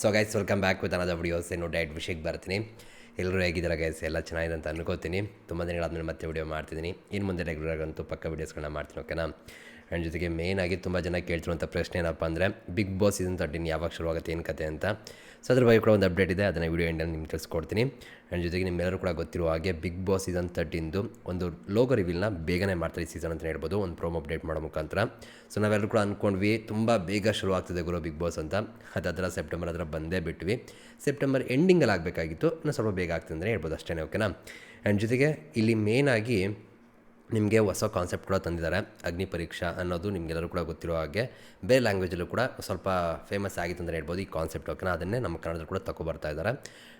So guys welcome back with another videos. ಏನು ಡೈಟ್ ವಿಷಯಕ್ಕೆ ಬರ್ತೀನಿ. ಎಲ್ಲರೂ ಹೇಗಿದ್ದಾರೆ ಗೈಸ್? ಎಲ್ಲ ಚೆನ್ನಾಗಿದೆ ಅಂತ ಅನ್ಕೋತೀನಿ. ತುಂಬ ದಿನಗಳಾದ್ಮೇಲೆ ಮತ್ತೆ ವಿಡಿಯೋ ಮಾಡ್ತಿದ್ದೀನಿ. ಇನ್ನು ಮುಂದೆ ರೆಗ್ಯುಲರ್ ಅಂತೂ ಪಕ್ಕ ವೀಡಿಯೋಸ್ಗಳನ್ನ ಮಾಡ್ತೀನಿ, ಓಕೆನಾ? ಆ್ಯಂಡ್ ಜೊತೆಗೆ ಮೇಯ್ನಾಗಿ ತುಂಬ ಜನ ಕೇಳ್ತಿರುವಂಥ ಪ್ರಶ್ನೆ ಏನಪ್ಪ ಅಂದರೆ, ಬಿಗ್ ಬಾಸ್ ಸೀಸನ್ 13 ಯಾವಾಗ ಶುರುವಾಗುತ್ತೆ, ಏನು ಕತೆ ಅಂತ. ಸೊ ಅದ್ರ ಬಗ್ಗೆ ಕೂಡ ಒಂದು ಅಪ್ಡೇಟ್ ಇದೆ, ಅದನ್ನು ವಿಡಿಯೋ ಎಂಡಲ್ಲಿ ನಿಮ್ಗೆ ತಿಳಿಸ್ಕೊಡ್ತೀನಿ. ಆ್ಯಂಡ್ ಜೊತೆಗೆ ನಿಮ್ಮೆಲ್ಲರೂ ಕೂಡ ಗೊತ್ತಿರುವ ಹಾಗೆ ಬಿಗ್ ಬಾಸ್ ಸೀಸನ್ 13 ಒಂದು ಲೋಗೋ ರಿವೀಲ್ನ ಬೇಗನೆ ಮಾಡ್ತಾರೆ ಈ ಸೀಸನ್ ಅಂತ ಹೇಳ್ಬೋದು, ಒಂದು ಪ್ರೋಮೋ ಅಪ್ಡೇಟ್ ಮಾಡೋ ಮುಖಾಂತರ. ಸೊ ನಾವೆಲ್ಲರೂ ಕೂಡ ಅಂದ್ಕೊಂಡ್ವಿ ತುಂಬ ಬೇಗ ಶುರು ಆಗ್ತಿದೆ ಗುರು ಬಿಗ್ ಬಾಸ್ ಅಂತ. ಅದರ ಸೆಪ್ಟೆಂಬರ್ ಅದರ ಬಂದೇ ಬಿಟ್ವಿ. ಸೆಪ್ಟೆಂಬರ್ ಎಂಡಿಂಗಲ್ಲಿ ಆಗಬೇಕಾಗಿತ್ತು, ಇನ್ನೂ ಸ್ವಲ್ಪ ಬೇಗ ಆಗ್ತದೆ ಅಂದರೆ ಹೇಳ್ಬೋದು ಅಷ್ಟೇ, ಓಕೆನಾ? ಆ್ಯಂಡ್ ಜೊತೆಗೆ ಇಲ್ಲಿ ಮೇಯ್ನಾಗಿ ನಿಮಗೆ ಹೊಸ ಕಾನ್ಸೆಪ್ಟ್ ಕೂಡ ತಂದಿದ್ದಾರೆ. ಅಗ್ನಿ ಪರೀಕ್ಷಾ ಅನ್ನೋದು ನಿಮಗೆಲ್ಲರೂ ಕೂಡ ಗೊತ್ತಿರೋ ಹಾಗೆ ಬೇರೆ ಲ್ಯಾಂಗ್ವೇಜಲ್ಲೂ ಕೂಡ ಸ್ವಲ್ಪ ಫೇಮಸ್ ಆಗಿತ್ತು ಅಂತಲೇ ಹೇಳ್ಬೋದು ಈ ಕಾನ್ಸೆಪ್ಟ್, ಓಕೆನಾ? ಅದನ್ನೇ ನಮ್ಮ ಕನ್ನಡದಲ್ಲಿ ಕೂಡ ತಗೊಬರ್ತಾ ಇದ್ದಾರೆ.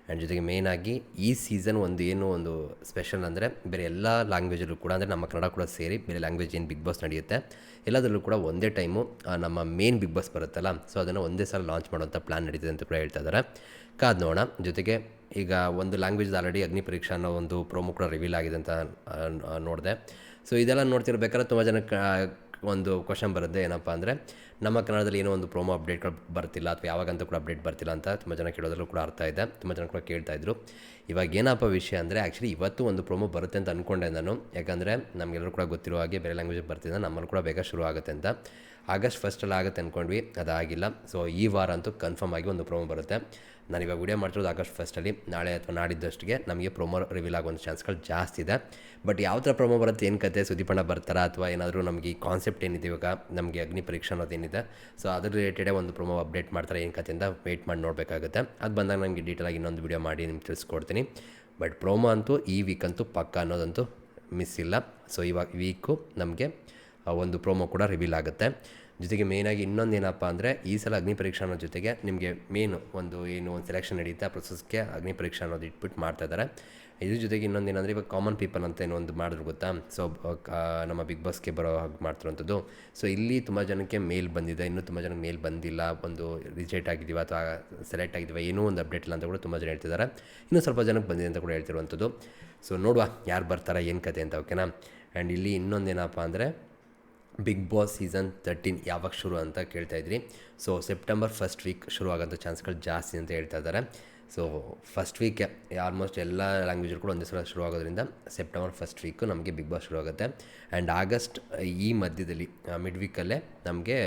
ಆ್ಯಂಡ್ ಜೊತೆಗೆ ಮೇಯ್ನಾಗಿ ಈ ಸೀಸನ್ ಒಂದು ಸ್ಪೆಷಲ್ ಅಂದರೆ ಬೇರೆ ಎಲ್ಲ ಲ್ಯಾಂಗ್ವೇಜಲ್ಲೂ ಕೂಡ, ಅಂದರೆ ನಮ್ಮ ಕನ್ನಡ ಕೂಡ ಸೇರಿ ಬೇರೆ ಲ್ಯಾಂಗ್ವೇಜ್ ಏನು ಬಿಗ್ ಬಾಸ್ ನಡೆಯುತ್ತೆ ಎಲ್ಲದರಲ್ಲೂ ಕೂಡ ಒಂದೇ ಟೈಮು ನಮ್ಮ ಮೇನ್ ಬಿಗ್ ಬಾಸ್ ಬರುತ್ತಲ್ಲ, ಸೊ ಅದನ್ನು ಒಂದೇ ಸಲ ಲಾಂಚ್ ಮಾಡುವಂಥ ಪ್ಲ್ಯಾನ್ ನಡೀತಿದೆ ಅಂತ ಕೂಡ ಹೇಳ್ತಾ ಇದ್ದಾರೆ. ಕಾದು ನೋಡೋಣ. ಜೊತೆಗೆ ಈಗ ಒಂದು ಲ್ಯಾಂಗ್ವೇಜ್ ಆಲ್ರೆಡಿ ಅಗ್ನಿ ಪರೀಕ್ಷಾ ಅನ್ನೋ ಒಂದು ಪ್ರೋಮೋ ಕೂಡ ರಿವೀಲ್ ಆಗಿದೆ ಅಂತ ನೋಡಿದೆ. ಸೊ ಇದೆಲ್ಲ ನೋಡ್ತಿರ್ಬೇಕಾದ್ರೆ ತುಂಬ ಜನಕ್ಕೆ ಒಂದು ಕ್ವಶನ್ ಬರುತ್ತೆ, ಏನಪ್ಪ ಅಂದರೆ ನಮ್ಮ ಕನ್ನಡದಲ್ಲಿ ಏನೋ ಒಂದು ಪ್ರೋಮೋ ಅಪ್ಡೇಟ್ಗಳು ಬರ್ತಿಲ್ಲ ಅಥವಾ ಯಾವಾಗಂತ ಕೂಡ ಅಪ್ಡೇಟ್ ಬರ್ತಿಲ್ಲ ಅಂತ ತುಂಬ ಜನ ಕೇಳೋದ್ರಲ್ಲೂ ಕೂಡ ಅರ್ಥ ಇದೆ. ತುಂಬ ಜನ ಕೂಡ ಕೇಳ್ತಾಯಿದ್ರು. ಇವಾಗ ಏನಪ್ಪ ವಿಷಯ ಅಂದರೆ, ಆ್ಯಕ್ಚುಲಿ ಇವತ್ತು ಒಂದು ಪ್ರೋಮೋ ಬರುತ್ತೆ ಅಂತ ಅಂದ್ಕೊಂಡೆ ನಾನು. ಯಾಕಂದರೆ ನಮಗೆಲ್ಲರೂ ಕೂಡ ಗೊತ್ತಿರೋ ಹಾಗೆ ಬೇರೆ ಲ್ಯಾಂಗ್ವೇಜ್ ಬರ್ತಿದ್ದ ನಮ್ಮಲ್ಲಿ ಕೂಡ ಬೇಗ ಶುರು ಆಗುತ್ತೆ ಅಂತ. ಆಗಸ್ಟ್ ಫಸ್ಟಲ್ಲಿ ಆಗುತ್ತೆ ಅಂದ್ಕೊಂಡ್ವಿ, ಅದಾಗಿಲ್ಲ. ಸೊ ಈ ವಾರ ಅಂತೂ ಕನ್ಫರ್ಮ್ ಆಗಿ ಒಂದು ಪ್ರೋಮೋ ಬರುತ್ತೆ. ನಾನಿವಾಗ ವಿಡಿಯೋ ಮಾಡ್ತಿರೋದು ಆಗಸ್ಟ್ ಫಸ್ಟಲ್ಲಿ, ನಾಳೆ ಅಥವಾ ನಾಡಿದ್ದಷ್ಟಿಗೆ ನಮಗೆ ಪ್ರೋಮೋ ರಿವೀಲ್ ಆಗುವಂಥ ಚಾನ್ಸ್ಗಳು ಜಾಸ್ತಿ ಇದೆ. ಬಟ್ ಯಾವ ಥರ ಪ್ರೋಮೋ ಬರುತ್ತೆ, ಏನು ಕತೆ, ಸುದೀಪಣ್ಣ ಬರ್ತಾರಾ ಅಥವಾ ಏನಾದರೂ ನಮಗೆ ಈ ಕಾನ್ಸೆಪ್ಟ್ ಏನಿದೆ ಇವಾಗ ನಮಗೆ ಅಗ್ನಿ ಪರೀಕ್ಷಾ ಅನ್ನೋದೇನಿದೆ, ಸೊ ಅದ್ರ ರಿಲೇಟೆಡೇ ಒಂದು ಪ್ರೋಮೋ ಅಪ್ಡೇಟ್ ಮಾಡ್ತಾರೆ, ಏನು ಕತೆಯಿಂದ ವೆಯ್ಟ್ ಮಾಡಿ ನೋಡಬೇಕಾಗುತ್ತೆ. ಅದು ಬಂದಾಗ ನನಗೆ ಡೀಟೇಲಾಗಿ ಇನ್ನೊಂದು ವಿಡಿಯೋ ಮಾಡಿ ನಿಮ್ಗೆ ತಿಳಿಸ್ಕೊಡ್ತೀನಿ. ಬಟ್ ಪ್ರೋಮೋ ಅಂತೂ ಈ ವೀಕ್ ಅಂತೂ ಪಕ್ಕ ಅನ್ನೋದಂತೂ ಮಿಸ್ ಇಲ್ಲ. ಸೊ ಇವಾಗ ವೀಕು ನಮಗೆ ಒಂದು ಪ್ರೋಮೋ ಕೂಡ ರಿವೀಲ್ ಆಗುತ್ತೆ. ಜೊತೆಗೆ ಮೇಯ್ನಾಗಿ ಇನ್ನೊಂದು ಏನಪ್ಪ ಅಂದರೆ, ಈ ಸಲ ಅಗ್ನಿ ಪರೀಕ್ಷಾ ಅನ್ನೋ ಜೊತೆಗೆ ನಿಮಗೆ ಮೇನು ಒಂದು ಸೆಲೆಕ್ಷನ್ ನಡೀತಾ ಆ ಪ್ರೊಸೆಸ್ಗೆ ಅಗ್ನಿ ಪರೀಕ್ಷಾ ಅನ್ನೋದು ಇಟ್ಬಿಟ್ಟು ಮಾಡ್ತಾಯಿದ್ದಾರೆ. ಇದ್ರ ಜೊತೆಗೆ ಇನ್ನೊಂದು ಏನಂದರೆ, ಇವಾಗ ಕಾಮನ್ ಪೀಪಲ್ ಅಂತ ಏನೋ ಒಂದು ಮಾಡಿದ್ರು ಗೊತ್ತಾ, ಸೊ ನಮ್ಮ ಬಿಗ್ ಬಾಸ್ಗೆ ಬರೋ ಹಾಗೆ ಮಾಡ್ತಿರೋಂಥದ್ದು. ಸೊ ಇಲ್ಲಿ ತುಂಬ ಜನಕ್ಕೆ ಮೇಲ್ ಬಂದಿದೆ, ಇನ್ನೂ ತುಂಬ ಜನಕ್ಕೆ ಮೇಲ್ ಬಂದಿಲ್ಲ, ಒಂದು ರಿಜೆಕ್ಟ್ ಆಗಿದ್ದೀವ ಅಥವಾ ಸೆಲೆಕ್ಟ್ ಆಗಿದ್ದೀವ, ಏನೂ ಒಂದು ಅಪ್ಡೇಟ್ ಇಲ್ಲ ಅಂತ ಕೂಡ ತುಂಬ ಜನ ಹೇಳ್ತಿದ್ದಾರೆ. ಇನ್ನೂ ಸ್ವಲ್ಪ ಜನಕ್ಕೆ ಬಂದಿದೆ ಅಂತ ಕೂಡ ಹೇಳ್ತಿರುವಂಥದ್ದು. ಸೊ ನೋಡುವ ಯಾರು ಬರ್ತಾರೆ, ಏನು ಕತೆ ಅಂತ, ಓಕೆನಾ? ಆ್ಯಂಡ್ ಇಲ್ಲಿ ಇನ್ನೊಂದೇನಪ್ಪ ಅಂದರೆ, ಬಿಗ್ ಬಾಸ್ ಸೀಸನ್ 13 ಯಾವಾಗ ಶುರು ಅಂತ ಕೇಳ್ತಾಯಿದ್ರಿ. ಸೊ ಸೆಪ್ಟೆಂಬರ್ ಫಸ್ಟ್ ವೀಕ್ ಶುರು ಆಗೋಂಥ ಚಾನ್ಸ್ಗಳು ಜಾಸ್ತಿ ಅಂತ ಹೇಳ್ತಾ ಇದ್ದಾರೆ. ಸೊ ಫಸ್ಟ್ ವೀಕೆ ಆಲ್ಮೋಸ್ಟ್ ಎಲ್ಲ ಲ್ಯಾಂಗ್ವೇಜಲ್ಲಿ ಕೂಡ ಒಂದೇ ಸಲ ಶುರು ಆಗೋದ್ರಿಂದ ಸೆಪ್ಟೆಂಬರ್ ಫಸ್ಟ್ ವೀಕು ನಮಗೆ ಬಿಗ್ ಬಾಸ್ ಶುರು ಆಗುತ್ತೆ. ಆ್ಯಂಡ್ ಆಗಸ್ಟ್ ಈ ಮಧ್ಯದಲ್ಲಿ ಮಿಡ್ ವೀಕಲ್ಲೇ ನಮಗೆ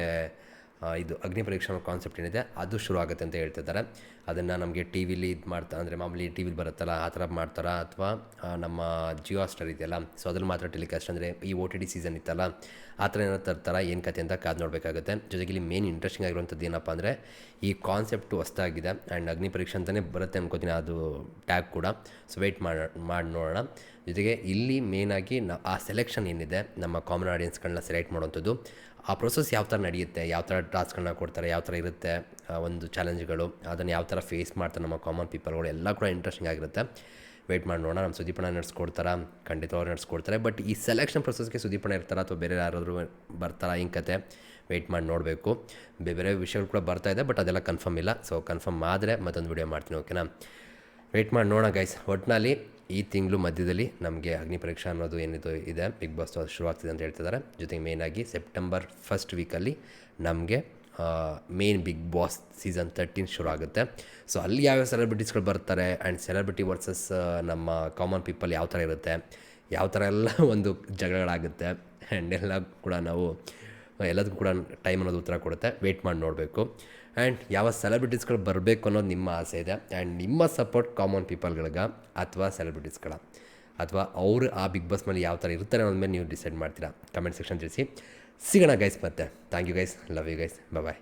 ಇದು ಅಗ್ನಿ ಪರೀಕ್ಷಾ ಅನ್ನೋ ಕಾನ್ಸೆಪ್ಟ್ ಏನಿದೆ ಅದು ಶುರು ಆಗುತ್ತೆ ಅಂತ ಹೇಳ್ತಿದ್ದಾರೆ. ಅದನ್ನು ನಮಗೆ ಟಿ ವಿಲಿ ಇದು ಮಾಡ್ತಾ, ಅಂದರೆ ಮಾಮೂಲಿ ಟಿ ವಿಲಿ ಬರುತ್ತಲ್ಲ ಆ ಥರ ಮಾಡ್ತಾರಾ, ಅಥವಾ ನಮ್ಮ ಜಿಯೋ ಹಾಟ್‌ಸ್ಟಾರ್ ಇದೆಯಲ್ಲ, ಸೊ ಅದ್ರಲ್ಲಿ ಮಾತ್ರ ಟೆಲಿಕಾಸ್ಟ್, ಅಂದರೆ ಈ OTT ಸೀಸನ್ ಇತ್ತಲ್ಲ ಆ ಥರ ಏನಾದ್ರು ತರ್ತಾರ, ಏನು ಕತೆ ಅಂತ ಕಾದು ನೋಡಬೇಕಾಗುತ್ತೆ. ಜೊತೆಗೆ ಇಲ್ಲಿ ಮೇನ್ ಇಂಟ್ರೆಸ್ಟಿಂಗ್ ಆಗಿರುವಂಥದ್ದು ಏನಪ್ಪ ಅಂದರೆ, ಈ ಕಾನ್ಸೆಪ್ಟು ಹೊಸ್ದಾಗಿದೆ. ಆ್ಯಂಡ್ ಅಗ್ನಿ ಪರೀಕ್ಷೆ ಅಂತಲೇ ಬರುತ್ತೆ ಅನ್ಕೋತೀನಿ ಅದು ಟ್ಯಾಗ್ ಕೂಡ. ಸೊ ವೆಯ್ಟ್ ಮಾಡಿ ನೋಡೋಣ. ಜೊತೆಗೆ ಇಲ್ಲಿ ಮೇಯ್ನಾಗಿ ಆ ಸೆಲೆಕ್ಷನ್ ಏನಿದೆ, ನಮ್ಮ ಕಾಮನ್ ಆಡಿಯನ್ಸ್ಗಳನ್ನ ಸೆಲೆಕ್ಟ್ ಮಾಡುವಂಥದ್ದು, ಆ ಪ್ರೊಸೆಸ್ ಯಾವ ಥರ ನಡೆಯುತ್ತೆ, ಯಾವ ಥರ ಟಾಸ್ಕ್ಗಳನ್ನ ಕೊಡ್ತಾರೆ, ಯಾವ ಥರ ಇರುತ್ತೆ ಒಂದು ಚಾಲೆಂಜ್ಗಳು, ಅದನ್ನು ಯಾವ ಥರ ಫೇಸ್ ಮಾಡ್ತಾರೆ ನಮ್ಮ ಕಾಮನ್ ಪೀಪಲ್ಗಳು, ಎಲ್ಲ ಕೂಡ ಇಂಟ್ರೆಸ್ಟಿಂಗ್ ಆಗಿರುತ್ತೆ. ವೆಯ್ಟ್ ಮಾಡಿ ನೋಡೋಣ. ನಮ್ಮ ಸುದೀಪಣ್ಣ ನಡೆಸ್ಕೊಡ್ತಾರಾ, ಖಂಡಿತವ್ರು ನಡೆಸ್ಕೊಡ್ತಾರೆ. ಬಟ್ ಈ ಸೆಲೆಕ್ಷನ್ ಪ್ರೊಸೆಸ್ಗೆ ಸುದೀಪಣ್ಣ ಇರ್ತಾರಾ ಅಥವಾ ಬೇರೆ ಯಾರಾದರೂ ಬರ್ತಾರಾ, ಹಿಂಗೆ ಕತೆ ವೆಯ್ಟ್ ಮಾಡಿ ನೋಡಬೇಕು. ಬೇರೆ ವಿಷಯಗಳು ಕೂಡ ಬರ್ತಾಯಿದೆ, ಬಟ್ ಅದೆಲ್ಲ ಕನ್ಫರ್ಮ್ ಇಲ್ಲ. ಸೊ ಕನ್ಫರ್ಮ್ ಆದರೆ ಮತ್ತೊಂದು ವಿಡಿಯೋ ಮಾಡ್ತೀನಿ, ಓಕೆನಾ? ವೆಯ್ಟ್ ಮಾಡಿ ನೋಡೋಣ ಗೈಸ್. ಒಟ್ಟಿನಲ್ಲಿ ಈ ತಿಂಗಳು ಮಧ್ಯದಲ್ಲಿ ನಮಗೆ ಅಗ್ನಿ ಪರೀಕ್ಷಾ ಅನ್ನೋದು ಏನಿದು ಇದೆ ಬಿಗ್ ಬಾಸ್ ಶುರುವಾಗ್ತಿದೆ ಅಂತ ಹೇಳ್ತಿದ್ದಾರೆ. ಜೊತೆಗೆ ಮೇಯ್ನಾಗಿ ಸೆಪ್ಟೆಂಬರ್ ಫಸ್ಟ್ ವೀಕಲ್ಲಿ ನಮಗೆ ಮೇನ್ ಬಿಗ್ ಬಾಸ್ ಸೀಸನ್ 13 ಶುರು ಆಗುತ್ತೆ. ಸೊ ಅಲ್ಲಿ ಯಾವ್ಯಾವ ಸೆಲೆಬ್ರಿಟೀಸ್ಗಳು ಬರ್ತಾರೆ, ಆ್ಯಂಡ್ ಸೆಲೆಬ್ರಿಟಿ ವರ್ಸಸ್ ನಮ್ಮ ಕಾಮನ್ ಪೀಪಲ್ ಯಾವ ಥರ ಇರುತ್ತೆ, ಯಾವ ಥರ ಎಲ್ಲ ಒಂದು ಜಗಳಗಳಾಗುತ್ತೆ, ಆ್ಯಂಡ್ ಎಲ್ಲ ಕೂಡ ನಾವು ಎಲ್ಲದಕ್ಕೂ ಕೂಡ ಟೈಮ್ ಅನ್ನೋದು ಉತ್ತರ ಕೊಡುತ್ತೆ. ವೆಯ್ಟ್ ಮಾಡಿ ನೋಡಬೇಕು. ಆ್ಯಂಡ್ ಯಾವ ಸೆಲೆಬ್ರಿಟೀಸ್ಗಳು ಬರಬೇಕು ಅನ್ನೋದು ನಿಮ್ಮ ಆಸೆ ಇದೆ, ಆ್ಯಂಡ್ ನಿಮ್ಮ ಸಪೋರ್ಟ್ ಕಾಮನ್ ಪೀಪಲ್ಗಳಿಗೆ ಅಥವಾ ಸೆಲೆಬ್ರಿಟೀಸ್ಗಳ, ಅಥವಾ ಅವರು ಆ ಬಿಗ್ ಬಾಸ್ ಮೇಲೆ ಯಾವ ಥರ ಇರ್ತಾರೆ ಅನ್ನೋದ್ಮೇಲೆ ನೀವು ಡಿಸೈಡ್ ಮಾಡ್ತೀರಾ. ಕಮೆಂಟ್ ಸೆಕ್ಷನ್ ತಿಳಿಸಿ. ಸಿಗೋಣ ಗೈಸ್ ಮತ್ತೆ. Thank you guys, love you guys, bye.